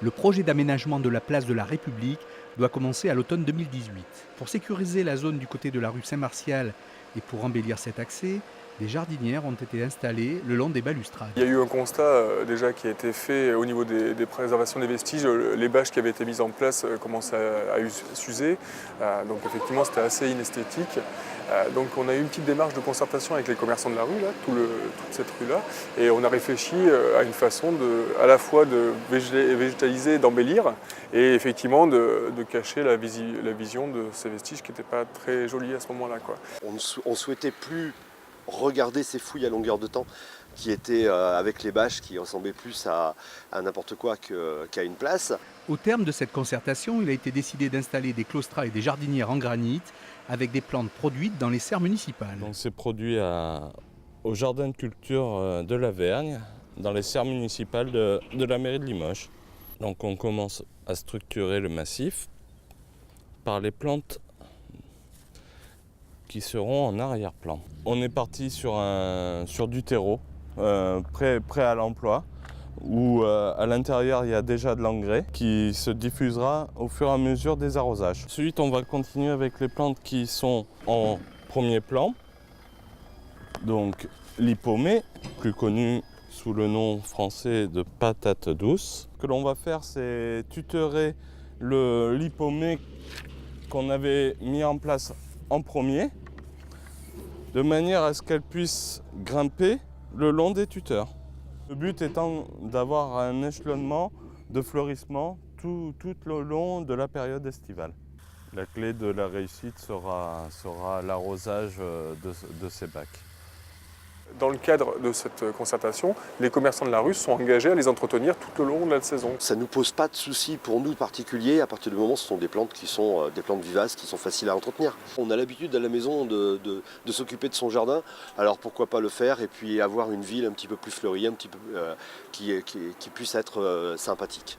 Le projet d'aménagement de la place de la République doit commencer à l'automne 2018. Pour sécuriser la zone du côté de la rue Saint-Martial et pour embellir cet accès, des jardinières ont été installées le long des balustrades. Il y a eu un constat déjà qui a été fait au niveau des préservations des vestiges. Les bâches qui avaient été mises en place commencent à s'user. Donc effectivement c'était assez inesthétique. Donc on a eu une petite démarche de concertation avec les commerçants de la rue, là, toute cette rue-là. Et on a réfléchi à une façon à la fois de végétaliser, d'embellir et effectivement de cacher la vision de ces vestiges qui n'étaient pas très jolis à ce moment-là, quoi. On ne souhaitait plus regarder ces fouilles à longueur de temps qui étaient avec les bâches qui ressemblaient plus à n'importe quoi qu'à une place. Au terme de cette concertation, il a été décidé d'installer des claustras et des jardinières en granit avec des plantes produites dans les serres municipales. Donc c'est produit au jardin de culture de la Vergne, dans les serres municipales de la mairie de Limoges. Donc on commence à structurer le massif par les plantes qui seront en arrière-plan. On est parti sur du terreau, prêt à l'emploi, où à l'intérieur il y a déjà de l'engrais qui se diffusera au fur et à mesure des arrosages. Ensuite on va continuer avec les plantes qui sont en premier plan, donc l'hypomée, plus connue sous le nom français de patate douce. Ce que l'on va faire, c'est tutorer l'hypomée qu'on avait mis en place en premier, de manière à ce qu'elle puisse grimper le long des tuteurs. Le but étant d'avoir un échelonnement de fleurissement tout le long de la période estivale. La clé de la réussite sera l'arrosage de ces bacs. Dans le cadre de cette concertation, les commerçants de la rue sont engagés à les entretenir tout au long de la saison. Ça ne nous pose pas de soucis pour nous particuliers à partir du moment où ce sont des plantes qui sont des plantes vivaces qui sont faciles à entretenir. On a l'habitude à la maison de s'occuper de son jardin, alors pourquoi pas le faire et puis avoir une ville un petit peu plus fleurie, un petit peu, qui puisse être sympathique.